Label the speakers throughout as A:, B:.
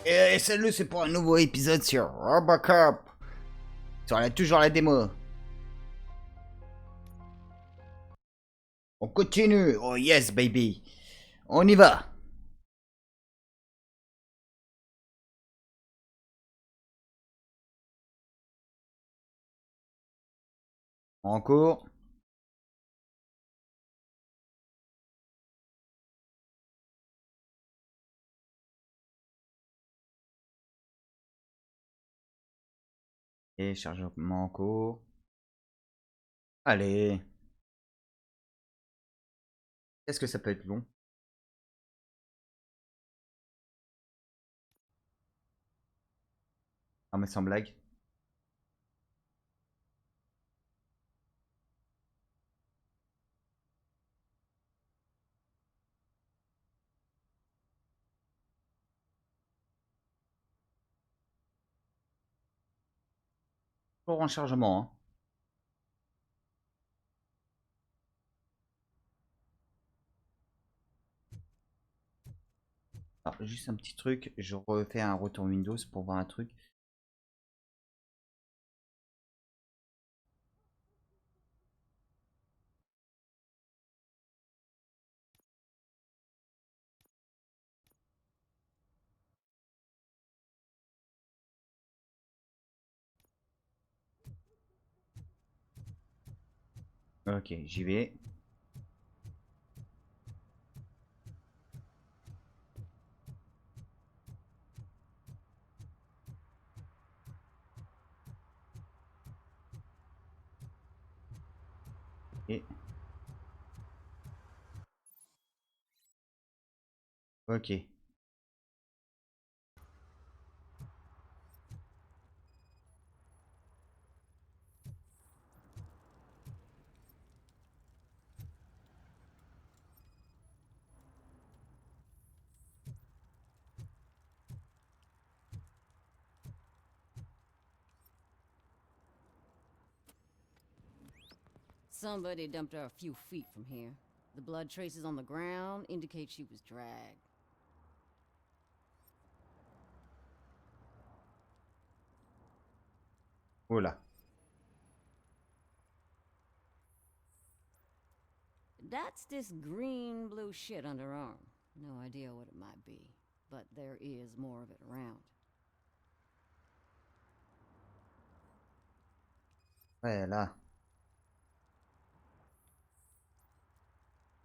A: Et salut, c'est pour un nouveau épisode sur Robocop. Toujours la démo. On continue. Oh yes, baby. On y va. En cours. Et chargement en cours. Allez. Qu'est-ce que ça peut être long? Ah mais sans blague. Pour en chargement. Hein. Alors, juste un petit truc. Je refais un retour Windows pour voir un truc. Ok, j'y vais. Et... Ok.
B: Somebody dumped her a few feet from here. The blood traces on the ground indicate she was dragged.
A: Voilà.
B: That's this green-blue shit under her arm. No idea what it might be, but there is more of it around.
A: Ouais, là.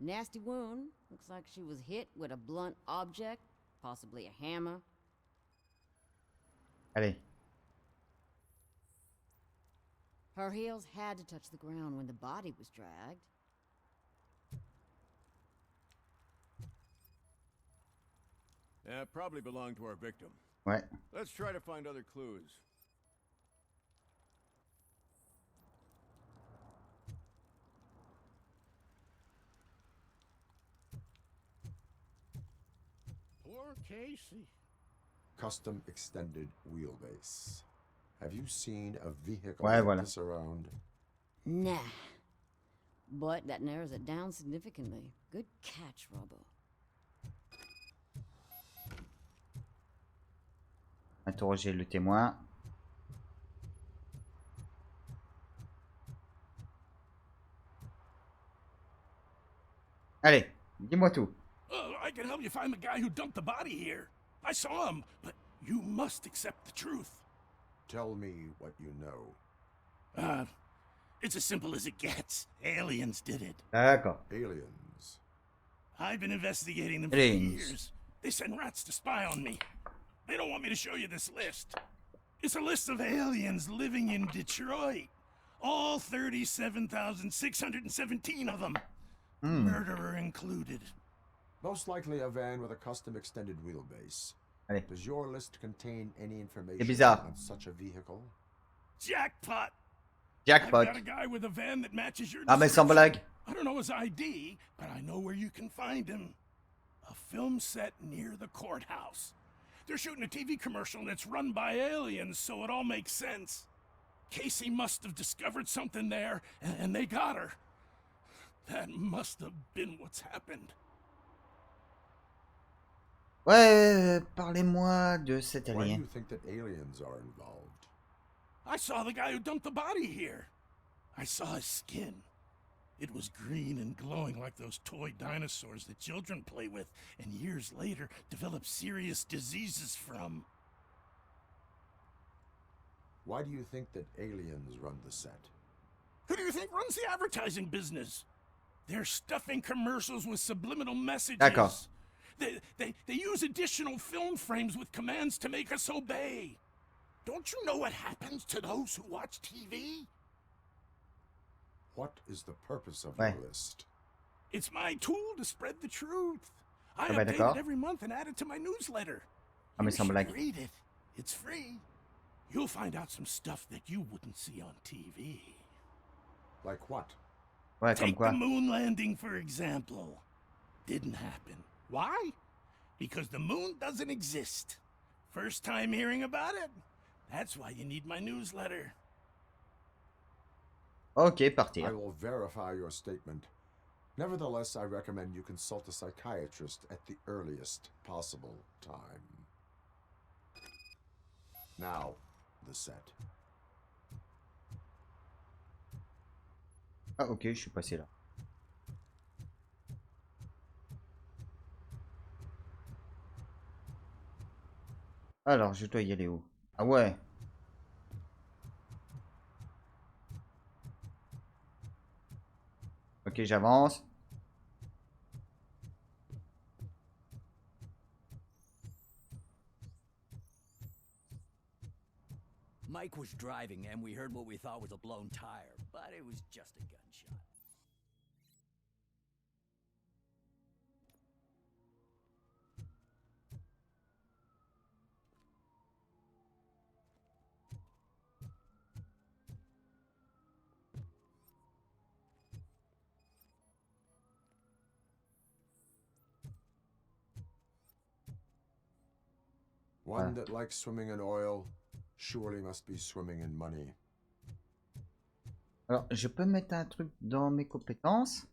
B: Nasty wound. Looks like she was hit with a blunt object, possibly a hammer.
A: Allez.
B: Her heels had to touch the ground when the body was dragged.
C: Yeah, probably belonged to our victim.
A: Ouais.
C: Let's try to find other clues.
D: Poor Casey.
E: Custom extended wheelbase. Have you seen a vehicle
A: Ouais,
E: like
A: voilà.
E: this around?
B: Nah. But that narrows it down significantly. Good catch, Robo.
A: Interroger le témoin. Allez, dis-moi tout.
D: I can help you find the guy who dumped the body here. I saw him, but you must accept the truth.
E: Tell me what you know.
D: It's as simple as it gets. Aliens did it.
A: D'accord.
E: Aliens.
D: I've been investigating them for
A: Aliens.
D: years. They send rats to spy on me. They don't want me to show you this list. It's a list of aliens living in Detroit. All 37,617 of them. Murderer included.
E: Most likely a van with a custom extended wheelbase.
A: Allez.
E: Does your list contain any information
A: bizarre.
E: on such a vehicle?
D: Jackpot!
A: Jackpot.
D: I've got a guy with a van that matches your
A: Ah mais sans
D: description.
A: blague.
D: I don't know his ID, but I know where you can find him. A film set near the courthouse. They're shooting a TV commercial and it's run by aliens, so it all makes sense. Casey must have discovered something there, and they got her. That must have been what's happened.
A: Ouais, parlez-moi de cet
E: Why do
A: alien.
E: you think that aliens are involved?
D: I saw the guy who dumped the body here. I saw his skin. It was green and glowing like those toy dinosaurs that children play with and years later develop serious diseases from.
E: Why do you think that aliens run the set?
D: Who do you think runs the advertising business? They're stuffing commercials with subliminal messages.
A: D'accord.
D: They use additional film frames with commands to make us obey. Don't you know what happens to those who watch TV?
E: What is the purpose of
A: Ouais.
E: your list?
D: It's my tool to spread the truth. I
A: Ah bah,
D: update
A: d'accord.
D: it every month and add it to my newsletter.
A: Ah mais
D: You
A: sans
D: should
A: blague.
D: read it. It's free. You'll find out some stuff that you wouldn't see on TV.
E: Like what?
A: Ouais, comme
D: Take
A: quoi.
D: the moon landing, for example. Didn't happen. Why? Because the moon doesn't exist. First time hearing about it? That's why you need my newsletter.
A: Ok,
E: I
A: partir.
E: will verify your statement. Nevertheless, I recommend you consult a psychiatrist at the earliest possible time. Now, the set.
A: Ah ok, je suis passé là. Alors, je dois y aller où? Ah ouais. Ok, j'avance.
F: Mike was driving and we heard what we thought was a blown tire, but it was just a gunshot.
E: One that likes swimming in oil surely must be swimming in money.
A: Alors, je peux mettre un truc dans mes compétences?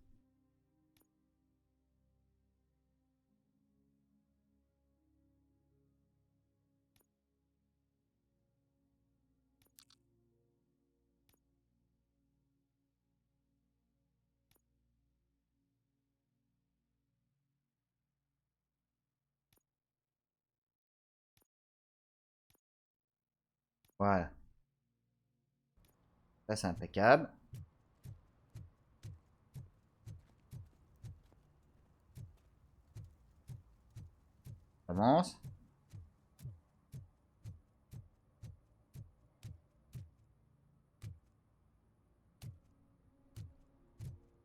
A: Voilà. Ça, c'est impeccable. Avance.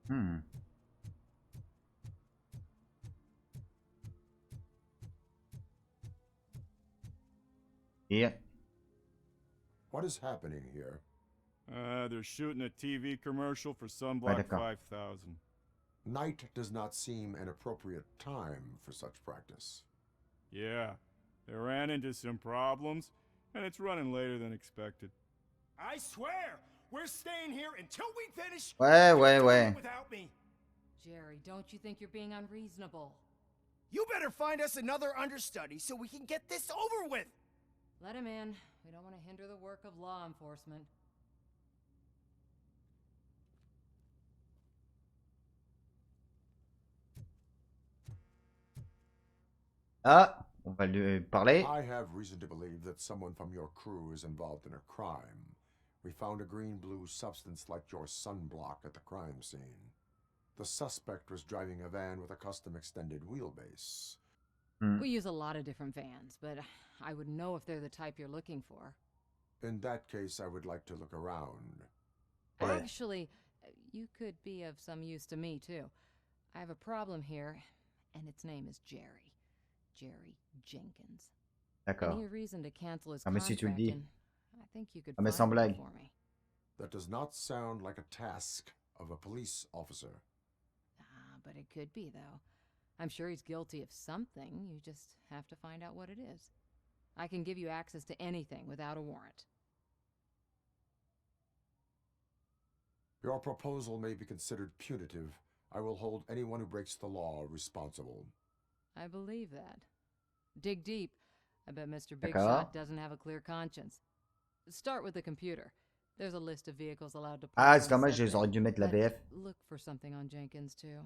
A: Hmm. Et
E: What is happening here?
C: They're shooting a TV commercial for
A: ouais,
C: Sunblock
A: d'accord.
C: 5000.
E: Night does not seem an appropriate time for such practice.
C: Yeah, they ran into some problems, and it's running later than expected.
G: I swear, we're staying here until we finish.
A: Ouais,
G: You're
A: ouais,
G: doing
A: ouais.
G: it without me.
B: Jerry, don't you think you're being unreasonable?
G: You better find us another understudy so we can get this over with.
B: Let him in. We don't want to hinder the work of law enforcement.
A: Ah, on va lui parler.
E: I have reason to believe that someone from your crew is involved in a crime. We found a green-blue substance like your sunblock at the crime scene. The suspect was driving a van with a custom extended wheelbase.
A: Hmm.
B: We use a lot of different vans, but I wouldn't know if they're the type you're looking for.
E: In that case, I would like to look around.
A: Ouais.
B: Actually, you could be of some use to me, too. I have a problem here, and its name is Jerry. Jerry Jenkins. I
A: D'accord.
B: need a reason to cancel his
A: Ah, mais si
B: contract,
A: tu le dis.
B: and I think you could
A: Ah, mais
B: find
A: sans
B: one
A: blague.
B: for me.
E: That does not sound like a task of a police officer.
B: Ah, but it could be, though. I'm sure he's guilty of something. You just have to find out what it is. I can give you access to anything without a warrant.
E: Your proposal may be considered punitive. I will hold anyone who breaks the law responsible.
B: I believe that. Dig deep. I bet Mr. Big
A: D'accord.
B: Shot doesn't have a clear conscience. Start with the computer. There's a list of vehicles allowed to
A: Ah,
B: park
A: c'est
B: on
A: dommage,
B: set
A: ils auraient dû mettre la
B: but
A: VF.
B: look for something on Jenkins, too.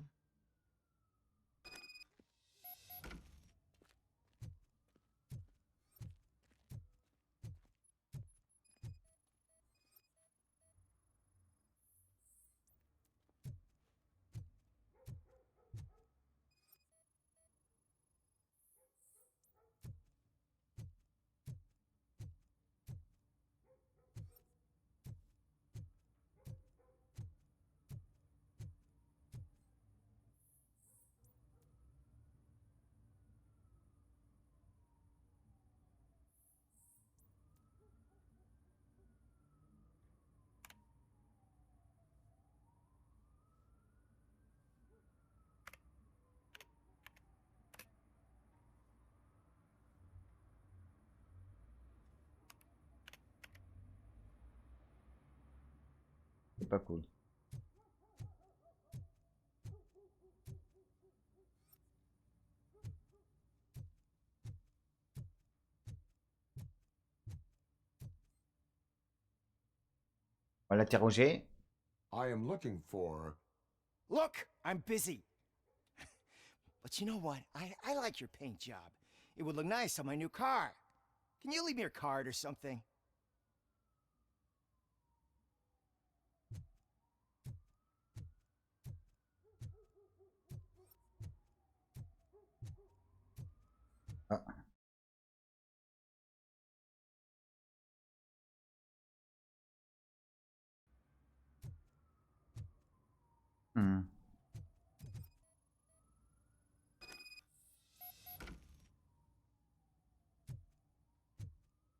A: C'est pas cool. On va l'interroger.
E: I am looking for.
G: Look, I'm busy. But you know what? I like your paint job. It would look nice on my new car. Can you leave me your card or something?
A: Ah. Hmm.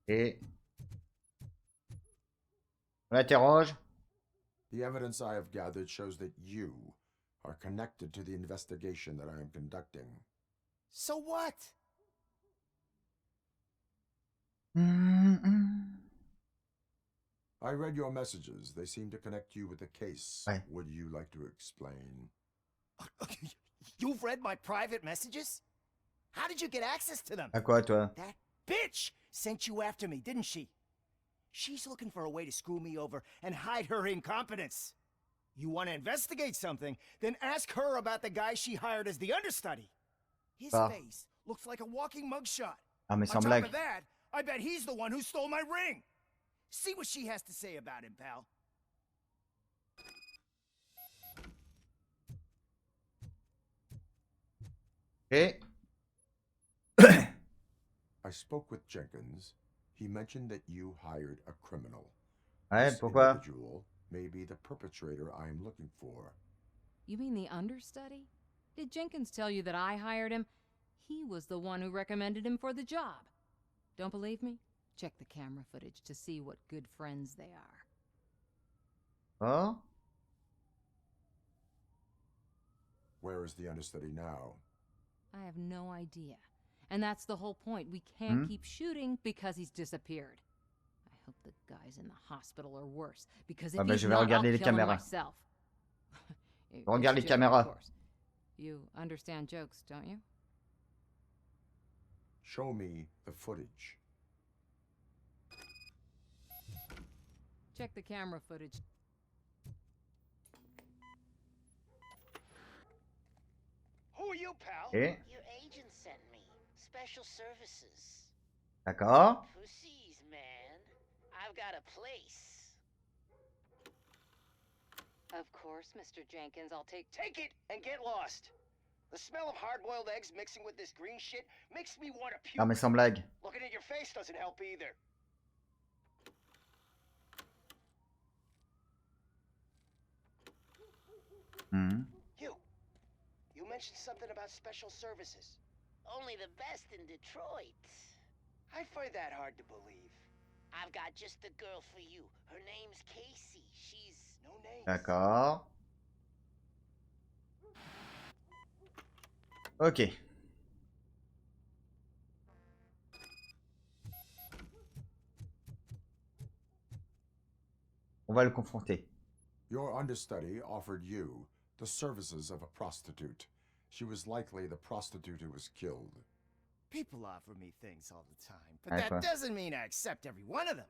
A: Et on l'interroge.
E: The evidence I have gathered shows that you are connected to the investigation that I am conducting.
G: So what?
E: I read your messages. They seem to connect you with the case.
A: Ouais.
E: Would you like to explain?
G: You've read my private messages? How did you get access to them?
A: À quoi, toi?
G: That bitch sent you after me, didn't she? She's looking for a way to screw me over and hide her incompetence. You want to investigate something, then ask her about the guy she hired as the understudy. His
A: Ah.
G: face looks like a walking mugshot.
A: Ah, mais sans
G: On top
A: blague.
G: of that, I bet he's the one who stole my ring. See what she has to say about him, pal.
A: Et
E: I spoke with Jenkins. He mentioned that you hired a criminal.
A: ouais,
E: This
A: pourquoi?
E: individual may be the perpetrator I am looking for.
B: You mean the understudy? Did Jenkins tell you that I hired him? He was the one who recommended him for the job. Don't believe me? Check the camera footage to see what good friends they are.
A: Oh?
E: Where is the understudy now?
B: I have no idea. And that's the whole point. We can't keep shooting because he's disappeared. I hope the guy's in the hospital or worse, because if
A: Ah bah,
B: he's
A: je vais
B: not,
A: regarder
B: I'll
A: les
B: kill him
A: caméras.
B: myself.
A: Regarde
B: It's
A: les
B: a joke,
A: caméras.
B: of course. You understand jokes, don't you?
E: Show me the footage.
B: Check the camera footage.
G: Who are you, pal?
A: Et
H: Your agent sent me. Special services.
A: d'accord.
H: Pussies, man. I've got a place.
B: Of course, Mr. Jenkins, I'll take...
G: Take it and get lost. The smell of hard-boiled eggs mixing with this green shit makes me want to puke.
A: Ah, mais sans blague.
G: Looking at your face doesn't help either.
A: Hmm.
G: You mentioned something about special services.
H: Only the best in Detroit.
G: I find that hard to believe.
H: I've got just the girl for you. Her name's Casey. She's
G: No names.
A: D'accord. Ok. On va le confronter.
E: Your understudy offered you the services of a prostitute. She was likely the prostitute who was killed.
G: People offer me things all the time, but
A: Ouais,
G: that
A: quoi.
G: doesn't mean I accept every one of them.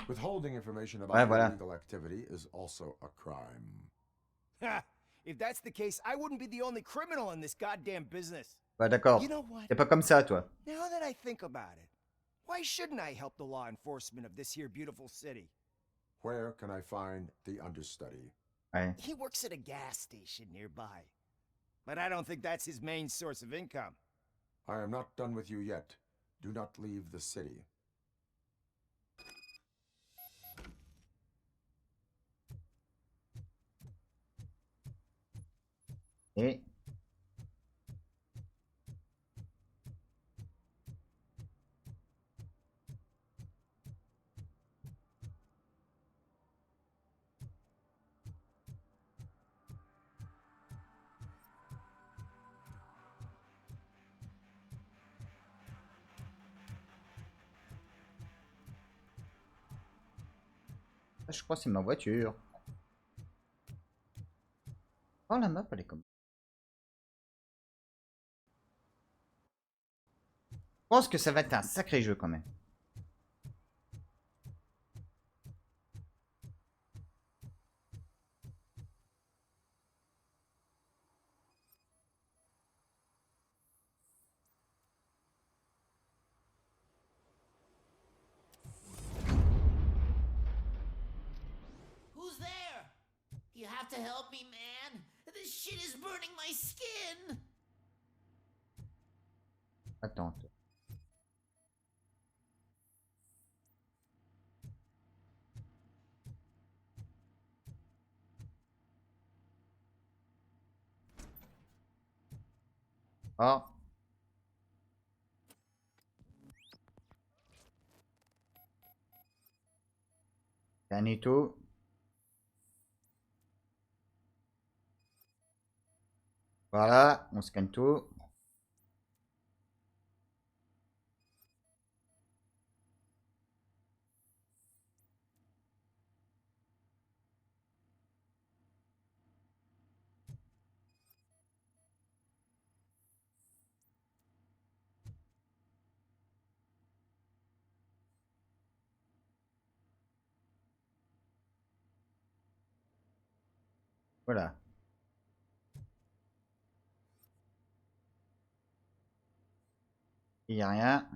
E: Withholding information
A: Ouais,
E: about
A: voilà.
E: illegal activity is also a crime.
G: Ha! If that's the case, I wouldn't be the only criminal in this goddamn business.
A: Ouais, d'accord.
G: You know what?
A: T'es pas comme ça, toi.
G: Now that I think about it, why shouldn't I help the law enforcement of this here beautiful city?
E: Where can I find the understudy?
A: Ouais.
G: He works at a gas station nearby. But I don't think that's his main source of income.
E: I am not done with you yet. Do not leave the city.
A: Et... Je crois que c'est ma voiture. Oh, la map, elle est comme... Je pense que ça va être un sacré jeu, quand même.
H: Who's there? You have to help me, man. This shit is burning my skin.
A: Attends. Oh. Scanner tout. Voilà, on scanne tout. Voilà. Il n'y a rien.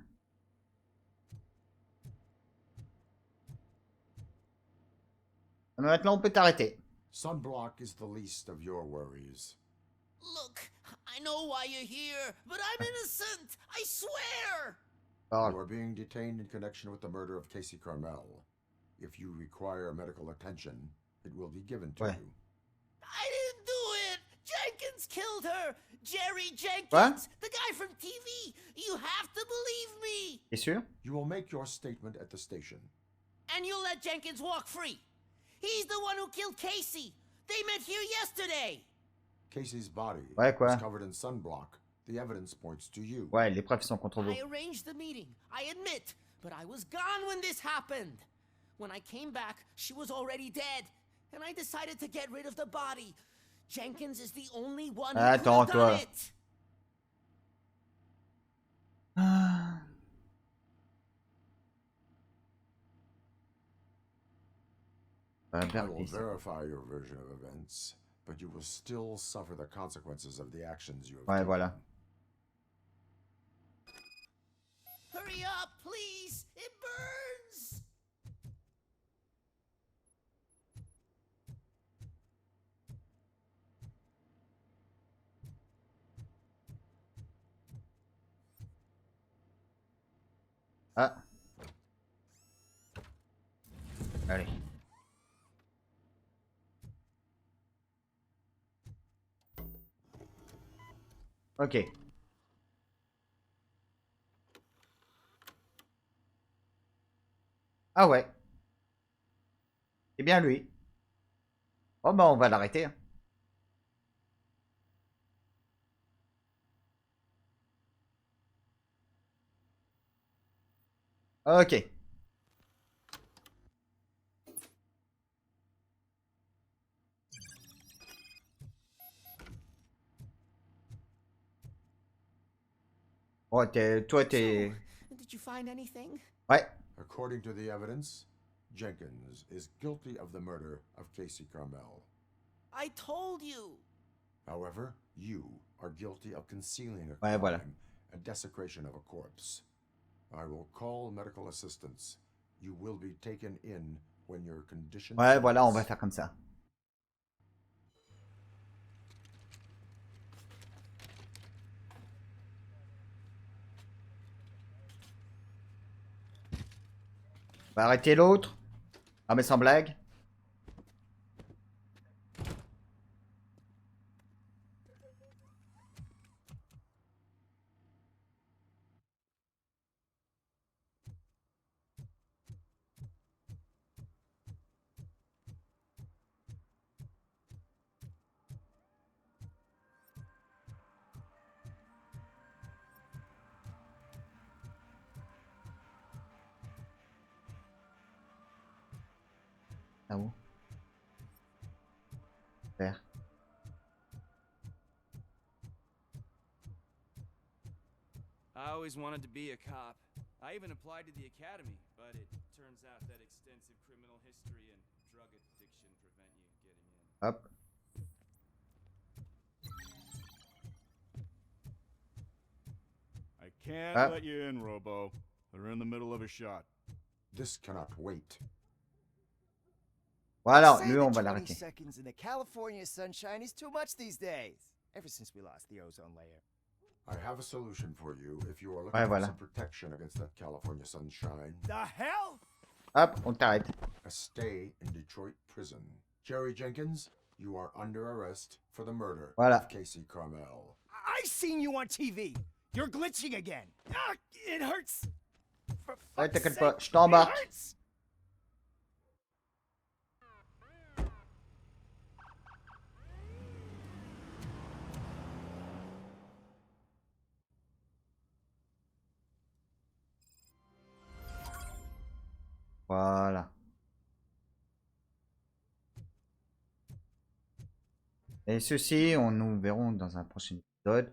A: Maintenant, on peut t'arrêter.
E: Sunblock is the least of your worries.
H: Look, I know why you're here, but I'm innocent. I swear.
E: You
A: Parle.
E: are being detained in connection with the murder of Casey Carmel. If you require medical attention, it will be given to
A: Ouais.
E: you.
H: I didn't do it. Jenkins killed her. Jerry Jenkins,
A: What?
H: the guy from TV. You have to believe me.
A: T'es sûr?
E: You will make your statement at the station.
H: And you'll let Jenkins walk free. He's the one who killed Casey. They met here yesterday.
E: Casey's body
A: Ouais, quoi?
E: was covered in sunblock. The evidence points to you.
A: Ouais, les preuves sont contre vous.
H: I arranged the meeting, I admit, but I was gone when this happened. When I came back, she was already dead, and I decided to get rid of the body. Jenkins is the only one who could
A: Attends,
H: have done
A: toi.
H: it.
A: Ah.
E: I will verify your version of events, but you will still suffer the consequences of the actions you have
A: Ouais,
E: taken.
A: voilà.
H: Hurry up, please! It burns!
A: Ah. Allez. Ok. Ah ouais. C'est bien lui. Oh bah on va l'arrêter. Hein. Ok. Oh, toi, t'es...
H: So, did you find anything?
A: Ouais.
E: According to the evidence, Jenkins is guilty of the murder of Casey Carmel.
H: I told you.
E: However, you are guilty of concealing a
A: Ouais,
E: crime
A: voilà.
E: and desecration of a corpse. I will call medical assistance. You will be taken in when your condition
A: Ouais, voilà, on va
E: permits.
A: faire comme ça. On va arrêter l'autre. Ah, mais sans blague. Ah où? Vert.
I: I always wanted to be a cop. I even applied to the academy, but it turns out that extensive criminal history and drug addiction prevent you getting in.
A: Hop.
C: I can't
A: Ah.
C: let you in, Robo. They're in the middle of a shot.
E: This cannot wait.
A: Voilà,
G: Say
A: lui,
G: that
A: on va
G: 20
A: l'arrêter.
G: seconds in the California sunshine is too much these days. Ever since we lost the ozone layer.
E: I have a solution for you if you are looking
A: Ouais,
E: for
A: voilà.
E: some protection against that California sunshine.
G: The hell?
A: Hop, on t'arrête.
E: A stay in Detroit prison. Jerry Jenkins, you are under arrest for the murder
A: Voilà.
E: of Casey Carmel.
G: I seen you on TV. You're glitching again. Ah, it hurts. For
A: Ouais,
G: fuck's
A: t'inquiète
G: sake,
A: pas, je t'embarque.
G: it hurts.
A: Voilà. Et ceci, on nous verrons dans un prochain épisode.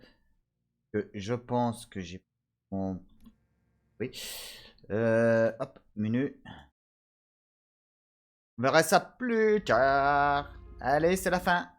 A: Que je pense que j'ai... Bon... Oui. Hop, menu. On verra ça plus tard. Allez, c'est la fin.